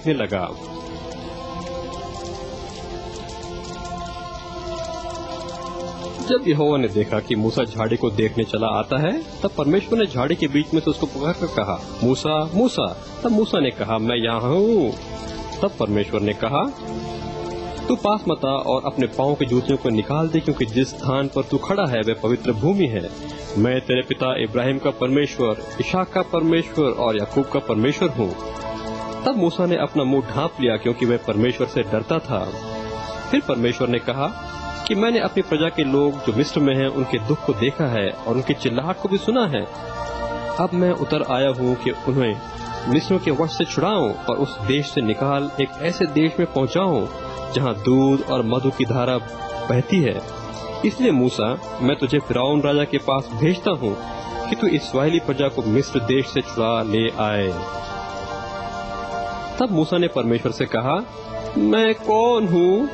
देखने लगा। जब यहोवा ने देखा कि मूसा झाड़ी को देखने चला आता है, तब परमेश्वर ने झाड़ी के बीच में से उसको पुकारकर कहा, मूसा मूसा। तब मूसा ने कहा, मैं यहाँ हूँ। तब परमेश्वर ने कहा, तू पास मत आ और अपने पाँव के जूतियों को निकाल दे, क्योंकि जिस स्थान पर तू खड़ा है वह पवित्र भूमि है। मैं तेरे पिता इब्राहिम का परमेश्वर, इसहाक का परमेश्वर और याकूब का परमेश्वर हूँ। तब मूसा ने अपना मुंह ढांप लिया, क्योंकि वह परमेश्वर से डरता था। फिर परमेश्वर ने कहा कि मैंने अपनी प्रजा के लोग जो मिस्र में हैं उनके दुख को देखा है और उनकी चिल्लाहट को भी सुना है। अब मैं उतर आया हूँ कि उन्हें मिस्रों के वश से छुड़ाऊं और उस देश से निकाल एक ऐसे देश में पहुँचाऊं जहाँ दूध और मधु की धारा बहती है। इसलिए मूसा, मैं तुझे फिरौन राजा के पास भेजता हूँ कि तू इस्राएली प्रजा को मिस्र देश से छुड़ा ले आए। तब मूसा ने परमेश्वर से कहा, मैं कौन हूँ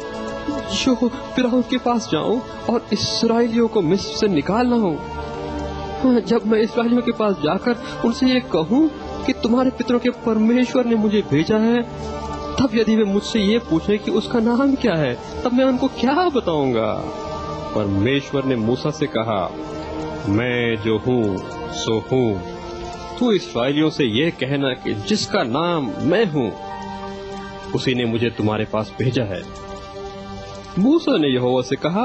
जो फिरौन के पास जाऊं और इस्राएलियों को मिस्र से निकाल लाऊं? जब मैं इस्राएलियों के पास जाकर उनसे ये कहूं कि तुम्हारे पितरों के परमेश्वर ने मुझे भेजा है, तब यदि वे मुझसे ये पूछे कि उसका नाम क्या है, तब मैं उनको क्या बताऊंगा? परमेश्वर ने मूसा से कहा, मैं जो हूँ सो हूँ। तू इस्राएलियों से ये कहना कि जिसका नाम मैं हूँ उसी ने मुझे तुम्हारे पास भेजा है। मूसा ने यहोवा से कहा,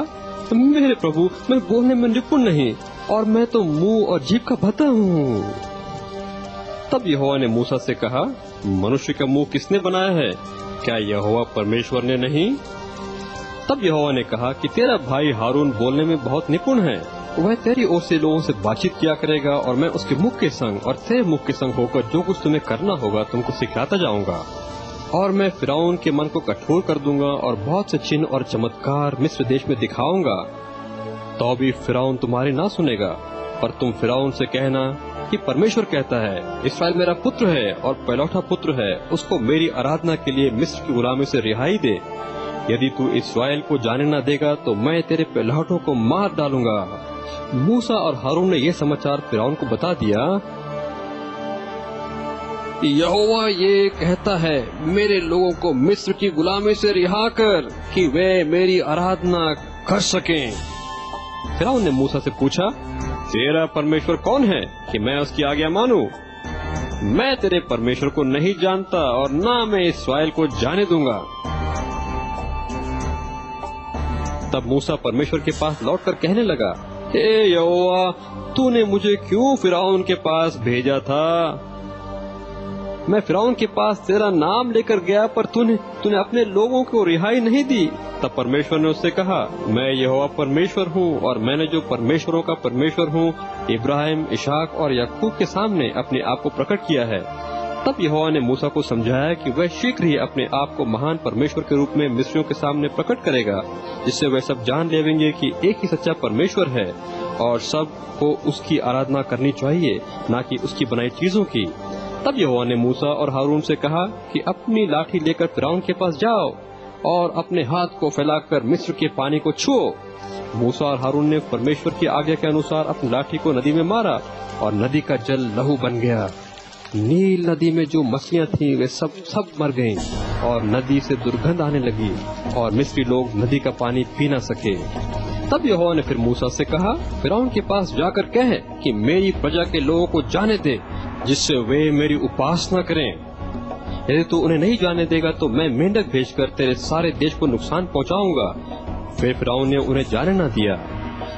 मेरे प्रभु, मैं बोलने में निपुण नहीं और मैं तो मुंह और जीभ का भद्दा हूँ। तब यहोवा ने मूसा से कहा, मनुष्य का मुंह किसने बनाया है? क्या यहोवा परमेश्वर ने नहीं? तब यहोवा ने कहा कि तेरा भाई हारून बोलने में बहुत निपुण है। वह तेरी ओर से लोगों से बातचीत किया करेगा और मैं उसके मुख के संग और तेरे मुख के संग होकर जो कुछ तुम्हें करना होगा तुमको सिखाता जाऊंगा। और मैं फिरौन के मन को कठोर कर दूंगा और बहुत से चिन्ह और चमत्कार मिस्र देश में दिखाऊंगा। तो भी फिरौन तुम्हारी ना सुनेगा, पर तुम फिरौन से कहना कि परमेश्वर कहता है, इस्राएल मेरा पुत्र है और पहलौठा पुत्र है, उसको मेरी आराधना के लिए मिस्र की गुलामी से रिहाई दे। यदि तू इस्राएल को जाने न देगा तो मैं तेरे पहलौठों को मार डालूंगा। मूसा और हारून ने यह समाचार फिरौन को बता दिया। यहोवा ये कहता है, मेरे लोगों को मिस्र की गुलामी से रिहा कर कि वे मेरी आराधना कर सकें। फिरौन ने मूसा से पूछा, तेरा परमेश्वर कौन है कि मैं उसकी आज्ञा मानूं? मैं तेरे परमेश्वर को नहीं जानता और ना मैं इस्राएल को जाने दूंगा। तब मूसा परमेश्वर के पास लौटकर कहने लगा, हे यहोवा, तूने मुझे क्यों फिरौन के पास भेजा था? मैं फिरौन के पास तेरा नाम लेकर गया, पर तूने अपने लोगों को रिहाई नहीं दी। तब परमेश्वर ने उससे कहा, मैं यहोवा परमेश्वर हूँ और मैंने जो परमेश्वरों का परमेश्वर हूँ इब्राहिम, इसहाक और याकूब के सामने अपने आप को प्रकट किया है। तब यहोवा ने मूसा को समझाया कि वह शीघ्र ही अपने आप को महान परमेश्वर के रूप में मिस्रियों के सामने प्रकट करेगा, जिससे वे सब जान लेंगे कि एक ही सच्चा परमेश्वर है और सब को उसकी आराधना करनी चाहिए, न कि उसकी बनाई चीजों की। तब यहोवा ने मूसा और हारून से कहा कि अपनी लाठी लेकर फिरौन के पास जाओ और अपने हाथ को फैलाकर मिस्र के पानी को छुओ। मूसा और हारून ने परमेश्वर की आज्ञा के अनुसार अपनी लाठी को नदी में मारा और नदी का जल लहू बन गया। नील नदी में जो मछलियां थीं वे सब मर गईं और नदी से दुर्गंध आने लगी और मिस्री लोग नदी का पानी पी न सके। तब यहोवा ने फिर मूसा से कहा, फिरौन के पास जाकर कह कि मेरी प्रजा के लोगों को जाने दे, जिससे वे मेरी उपासना करें। यदि तू उन्हें नहीं जाने देगा तो मैं मेंढक भेजकर तेरे सारे देश को नुकसान पहुंचाऊंगा। फिर फिरौन ने उन्हें जाने न दिया,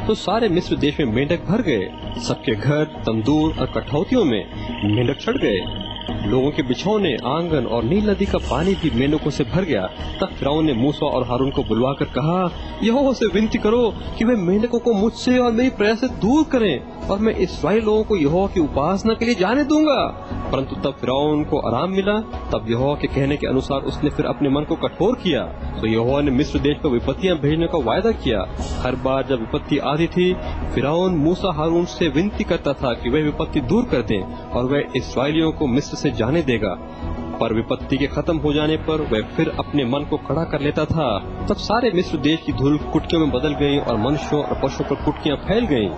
तो सारे मिस्र देश में मेंढक भर गए। सबके घर, तंदूर और कठौतियों में मेंढक चढ़ गए। लोगों के बिछौने, आंगन और नील नदी का पानी भी मेंढकों से भर गया। तब फिरौन ने मूसा और हारून को बुलवाकर कहा, यहोवा से विनती करो कि वे मेंढकों को मुझसे और मेरी प्रजा से दूर करें और मैं इस्राएल लोगों को यहोवा की उपासना के लिए जाने दूंगा। परंतु तब फिरौन को आराम मिला। तब यहोवा के कहने के अनुसार उसने फिर अपने मन को कठोर किया। तो यहोवा ने मिस्र देश पर विपत्तियां भेजने का वायदा किया। हर बार जब विपत्ति आती थी, फिरौन मूसा हारून से विनती करता था कि वे विपत्ति दूर कर दें और वह इस्राएलियों को मिस्र से जाने देगा। पर विपत्ति के खत्म हो जाने पर वह फिर अपने मन को खड़ा कर लेता था। तब सारे मिस्र देश की धूल कुटकियों में बदल गई और मनुष्यों और पशुओं पर कुटकियां फैल गईं।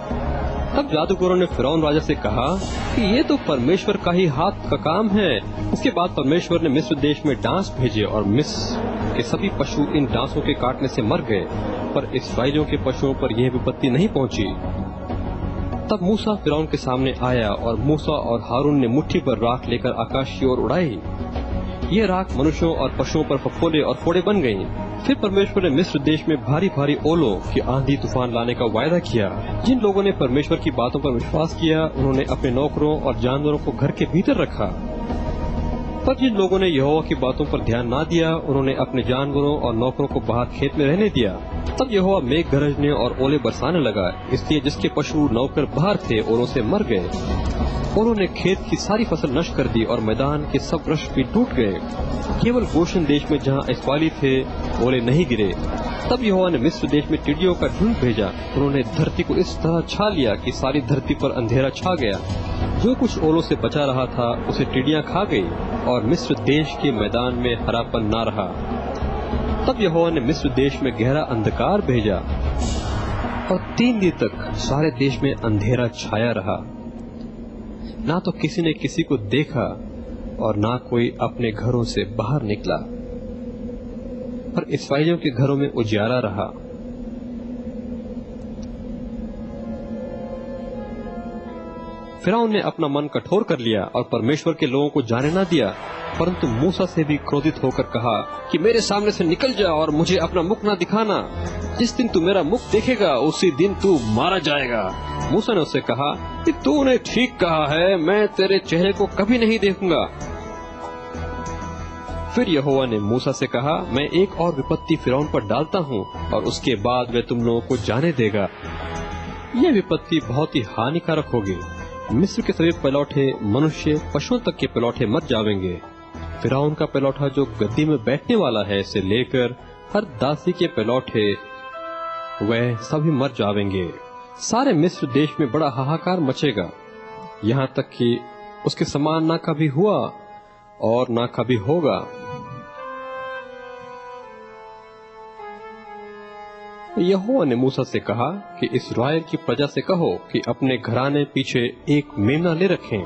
तब जादूगरों ने फिरौन राजा से कहा कि ये तो परमेश्वर का ही हाथ का काम है। इसके बाद परमेश्वर ने मिस्र देश में डांस भेजे और मिस्र के सभी पशु इन डांसों के काटने से मर गए, पर इस्राएलियों के पशुओं पर यह विपत्ति नहीं पहुंची। तब मूसा फिरौन के सामने आया और मूसा और हारून ने मुट्ठी पर राख लेकर आकाश की ओर उड़ाई। ये राख मनुष्यों और पशुओं पर फफोले और फोड़े बन गयी। फिर परमेश्वर ने मिस्र देश में भारी भारी ओलों की आंधी तूफान लाने का वायदा किया। जिन लोगों ने परमेश्वर की बातों पर विश्वास किया, उन्होंने अपने नौकरों और जानवरों को घर के भीतर रखा। पर जिन लोगों ने यहोवा की बातों पर ध्यान ना दिया, उन्होंने अपने जानवरों और नौकरों को बाहर खेत में रहने दिया। तब यहोवा मेघ गरजने और ओले बरसाने लगा, इसलिए जिसके पशु नौकर बाहर थे ओलों से मर गए। उन्होंने खेत की सारी फसल नष्ट कर दी और मैदान के सब वृक्ष भी टूट गए। केवल गोशन देश में जहाँ इस्राएली थे ओले नहीं गिरे। तब यहोवा ने मिस्र देश में टिड्डियों का झुंड भेजा। उन्होंने धरती को इस तरह छा लिया कि सारी धरती पर अंधेरा छा गया। जो कुछ ओलों से बचा रहा था उसे टिड्डियां खा गई और मिस्र देश के मैदान में हरापन न रहा। तब यहोवा ने मिस्र देश में गहरा अंधकार भेजा और 3 दिन तक सारे देश में अंधेरा छाया रहा। ना तो किसी ने किसी को देखा और ना कोई अपने घरों से बाहर निकला, पर इस्राएलियों के घरों में उजियारा रहा। फिरौन ने अपना मन कठोर कर लिया और परमेश्वर के लोगों को जाने न दिया, परंतु मूसा से भी क्रोधित होकर कहा कि मेरे सामने से निकल जा और मुझे अपना मुख न दिखाना। जिस दिन तू मेरा मुख देखेगा उसी दिन तू मारा जाएगा। मूसा ने उससे कहा कि तूने ठीक कहा है, मैं तेरे चेहरे को कभी नहीं देखूंगा। फिर यहोवा ने मूसा से कहा, मैं एक और विपत्ति फिरौन पर डालता हूँ और उसके बाद वह तुम लोगों को जाने देगा। यह विपत्ति बहुत ही हानिकारक होगी। मिस्र के सभी पलौठे, मनुष्य पशुओं तक के पलौठे मर जाएंगे। फिरौन का पलौठा जो गद्दी में बैठने वाला है से लेकर हर दासी के पलौठे वह सभी मर जाएंगे। सारे मिस्र देश में बड़ा हाहाकार मचेगा, यहाँ तक कि उसके समान ना कभी हुआ और ना कभी होगा। यहोवा ने मूसा से कहा कि इस्राएल की प्रजा से कहो कि अपने घराने पीछे एक मेमना ले रखें।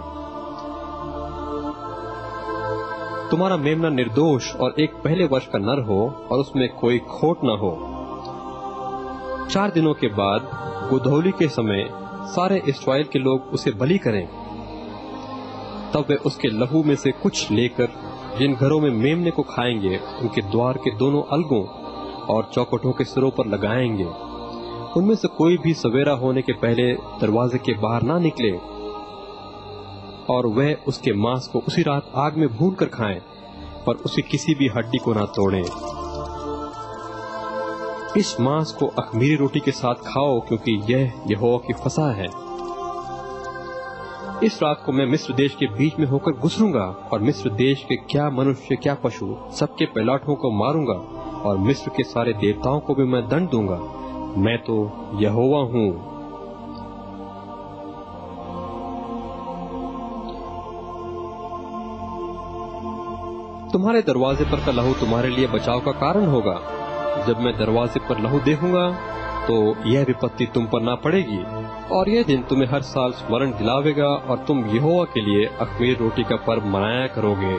तुम्हारा मेमना निर्दोष और एक पहले वर्ष का नर हो और उसमें कोई खोट न हो। 4 दिनों के बाद गोधूली के समय सारे इस्राएल के लोग उसे बलि करें। तब वे उसके लहू में से कुछ लेकर जिन घरों में मेमने को खाएंगे उनके द्वार के दोनों अलगों और चौखटों के सिरों पर लगाएंगे। उनमें से कोई भी सवेरा होने के पहले दरवाजे के बाहर ना निकले और वह उसके मांस को उसी रात आग में भून कर खाएं, पर उसी किसी भी हड्डी को ना तोड़ें। इस मांस को अख़मीरी रोटी के साथ खाओ, क्योंकि यह यहोवा की फसह है। इस रात को मैं मिस्र देश के बीच में होकर गुजरूंगा और मिस्र देश के क्या मनुष्य क्या पशु सबके पलाठों को मारूंगा और मिस्र के सारे देवताओं को भी मैं दंड दूंगा। मैं तो यहोवा हूँ। तुम्हारे दरवाजे पर का लहू तुम्हारे लिए बचाव का कारण होगा। जब मैं दरवाजे पर लहू देखूंगा तो यह विपत्ति तुम पर ना पड़ेगी और यह दिन तुम्हें हर साल स्मरण दिलावेगा और तुम यहोवा के लिए अख़मीर रोटी का पर्व मनाया करोगे।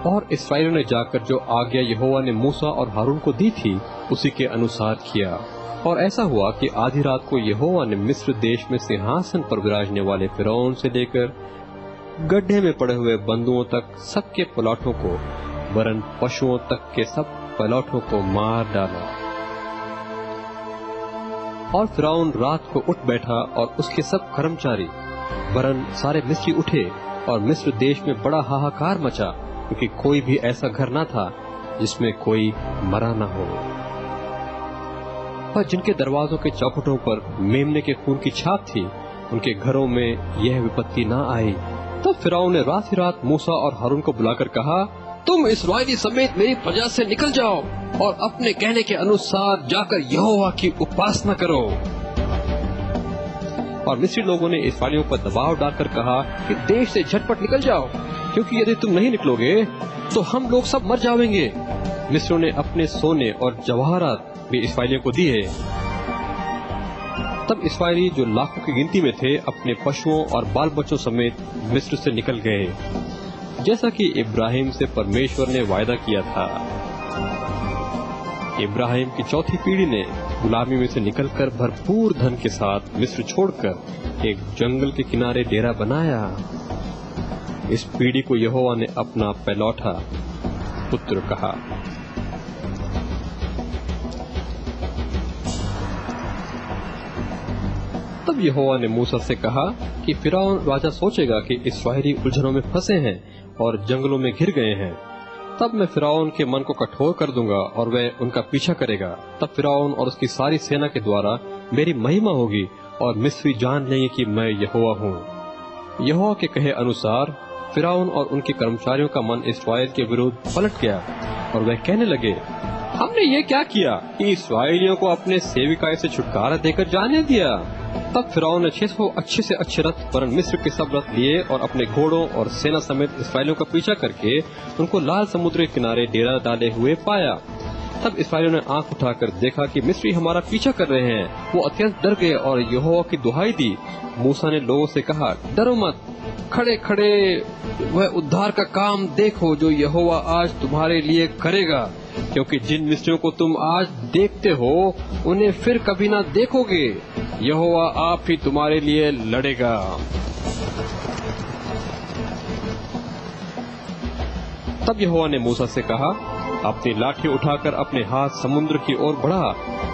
और इस्राएलियों ने जाकर जो आज्ञा यहोवा ने मूसा और हारून को दी थी उसी के अनुसार किया। और ऐसा हुआ कि आधी रात को यहोवा ने मिस्र देश में सिंहासन पर विराजने वाले फिरौन से लेकर गड्ढे में पड़े हुए बंधुओं तक सबके पलौठों को वरन पशुओं तक के सब पलौठों को मार डाला। और फिरौन रात को उठ बैठा और उसके सब कर्मचारी वरन सारे मिस्री उठे और मिस्र देश में बड़ा हाहाकार मचा, क्योंकि कोई भी ऐसा घर न था जिसमें कोई मरा न हो। पर जिनके दरवाजों के चौखटों पर मेमने के खून की छाप थी उनके घरों में यह विपत्ति न आई। तब फिरौन ने रात ही रात मूसा और हारून को बुलाकर कहा, तुम इस्राएली समेत मेरी प्रजा से निकल जाओ और अपने कहने के अनुसार जाकर यहोवा की उपासना करो। और मिस्री लोगों ने इस्राएलियों पर दबाव डालकर कहा कि देश से झटपट निकल जाओ, क्योंकि यदि तुम नहीं निकलोगे तो हम लोग सब मर जाएंगे। मिस्रों ने अपने सोने और जवाहरात भी इस्राएलियों को दिए। तब इस्राएली जो लाखों की गिनती में थे अपने पशुओं और बाल बच्चों समेत मिस्र से निकल गए, जैसा कि इब्राहिम से परमेश्वर ने वायदा किया था। इब्राहिम की चौथी पीढ़ी ने गुलामी में से निकलकर भरपूर धन के साथ मिस्र छोड़कर एक जंगल के किनारे डेरा बनाया। इस पीढ़ी को यहोवा ने अपना पहलौठा पुत्र कहा। तब यहोवा ने मूसा से कहा कि फिरौन राजा सोचेगा कि इस्राएली उलझनों में फंसे हैं और जंगलों में घिर गए हैं। तब मैं फिरौन के मन को कठोर कर दूंगा और वह उनका पीछा करेगा। तब फिरौन और उसकी सारी सेना के द्वारा मेरी महिमा होगी और मिस्री जान लेंगे कि मैं यहोवा हूँ। यहोवा के कहे अनुसार फिरौन और उनके कर्मचारियों का मन इस्राएल के विरुद्ध पलट गया और वह कहने लगे, हमने ये क्या किया कि इस्राएलियों को अपने सेविकाई से छुटकारा देकर जाने दिया। तब फिरौन ने 600 अच्छे से अच्छे रथ वरन मिस्र के सब रथ लिए और अपने घोड़ों और सेना समेत इस्राएलियों का पीछा करके उनको लाल समुद्र के किनारे डेरा डाले हुए पाया। तब इस्राएलियों ने आंख उठाकर देखा कि मिस्री हमारा पीछा कर रहे हैं। वो अत्यंत डर गए और यहोवा की दुहाई दी। मूसा ने लोगों से कहा, डरो मत, खड़े खड़े वह उद्धार का काम देखो जो यहोवा आज तुम्हारे लिए करेगा, क्योंकि जिन मिस्रियों को तुम आज देखते हो उन्हें फिर कभी ना देखोगे। यहोवा आप ही तुम्हारे लिए लड़ेगा। तब यहोवा ने मूसा से कहा, अपनी लाठी उठाकर अपने हाथ समुद्र की ओर बढ़ा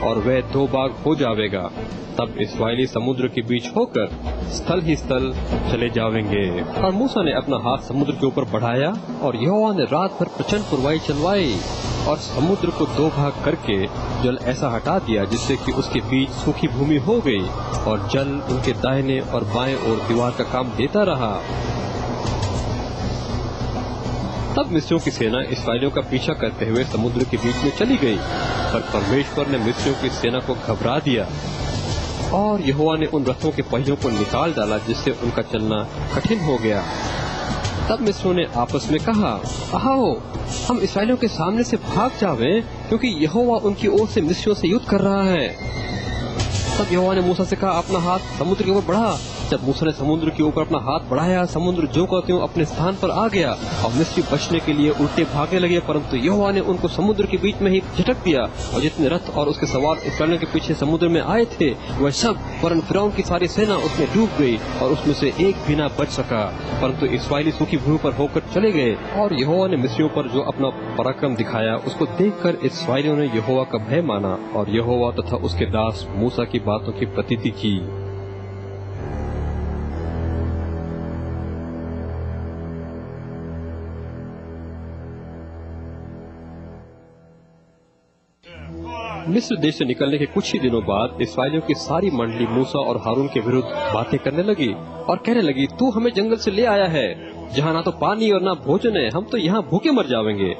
और वह 2 भाग हो जाएगा। तब इस्राएली समुद्र के बीच होकर स्थल ही स्थल चले जाएंगे। और मूसा ने अपना हाथ समुद्र के ऊपर बढ़ाया और यहोवा ने रात भर प्रचंड पुरवाई चलवाई और समुद्र को 2 भाग करके जल ऐसा हटा दिया जिससे कि उसके बीच सूखी भूमि हो गई और जल उनके दाहिने और बाएं ओर दीवार का काम देता रहा। तब मिस्रियों की सेना इस्राएलियों का पीछा करते हुए समुद्र के बीच में चली गई, पर परमेश्वर ने मिस्रियों की सेना को घबरा दिया और यहोवा ने उन रथों के पहियों को निकाल डाला जिससे उनका चलना कठिन हो गया। तब मिस्रियों ने आपस में कहा, आओ हम इस्राएलियों के सामने से भाग जावें, क्योंकि यहोवा उनकी ओर से मिस्रियों से युद्ध कर रहा है। तब यहोवा ने मूसा से कहा, अपना हाथ समुद्र के ऊपर बढ़ा। जब मूसा ने समुद्र के ऊपर अपना हाथ बढ़ाया, समुद्र जो का त्यों अपने स्थान पर आ गया और मिस्री बचने के लिए उल्टे भागने लगे, परंतु यहोवा ने उनको समुद्र के बीच में ही झटक दिया और जितने रथ और उसके सवार इस्राएलियों के पीछे समुद्र में आए थे वह सब वरन फिरौन की सारी सेना उसमें डूब गई और उसमें से एक भी न बच सका, परंतु इस्राएली सूखी भूमि पर होकर चले गए। और यहोवा ने मिस्रियों पर जो अपना पराक्रम दिखाया उसको देखकर इस्राएलियों ने यहोवा का भय माना और यहोवा तथा उसके दास मूसा की बातों की प्रतीति की। मिस्र देश से निकलने के कुछ ही दिनों बाद इस्राएलियों की सारी मंडली मूसा और हारून के विरुद्ध बातें करने लगी और कहने लगी, तू हमें जंगल से ले आया है जहाँ ना तो पानी और ना भोजन है, हम तो यहाँ भूखे मर जाएंगे।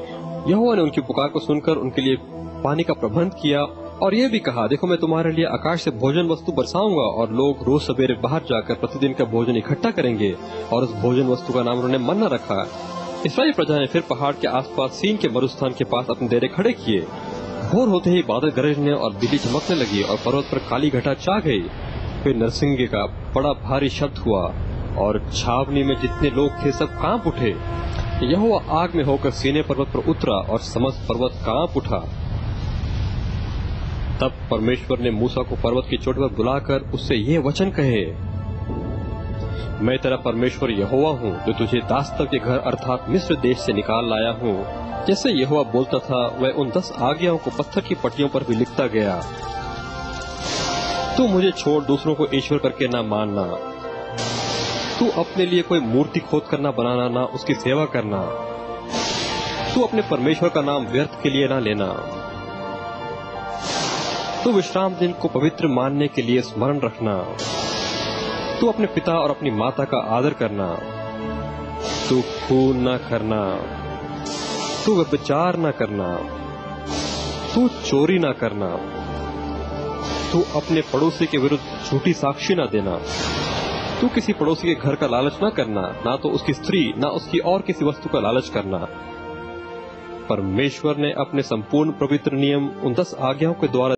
यहोवा ने उनकी पुकार को सुनकर उनके लिए पानी का प्रबंध किया और ये भी कहा, देखो मैं तुम्हारे लिए आकाश से भोजन वस्तु बरसाऊंगा और लोग रोज सवेरे बाहर जाकर प्रतिदिन का भोजन इकट्ठा करेंगे। और उस भोजन वस्तु का नाम उन्होंने मन्ना रखा। इस्राएली प्रजा ने फिर पहाड़ के आसपास सीन के मरुस्थान के पास अपने डेरे खड़े किए। भोर होते ही बादल गरजने और बिजली चमकने लगी और पर्वत पर काली घटा छा गई। फिर नरसिंगे का बड़ा भारी शब्द हुआ और छावनी में जितने लोग थे सब कांप उठे। यहोवा आग में होकर सीने पर्वत पर उतरा और समस्त पर्वत कांप उठा। तब परमेश्वर ने मूसा को पर्वत की चोटी पर बुलाकर उससे ये वचन कहे, मैं तेरा परमेश्वर यहोवा हूँ जो तुझे दास्तव के घर अर्थात मिस्र देश से निकाल लाया हूँ। जैसे यहोवा बोलता था वह उन 10 आज्ञाओं को पत्थर की पट्टियों पर भी लिखता गया। तू मुझे छोड़ दूसरों को ईश्वर करके ना मानना। तू अपने लिए कोई मूर्ति खोद कर ना बनाना, ना उसकी सेवा करना। तू अपने परमेश्वर का नाम व्यर्थ के लिए ना लेना। तू विश्राम दिन को पवित्र मानने के लिए स्मरण रखना। तू अपने पिता और अपनी माता का आदर करना। तू खून न करना। तू व्यभिचार न करना। तू चोरी न करना। तू अपने पड़ोसी के विरुद्ध झूठी साक्षी न देना। तू किसी पड़ोसी के घर का लालच न करना, ना तो उसकी स्त्री, ना उसकी और किसी वस्तु का लालच करना। परमेश्वर ने अपने संपूर्ण पवित्र नियम उन 10 आज्ञाओं के द्वारा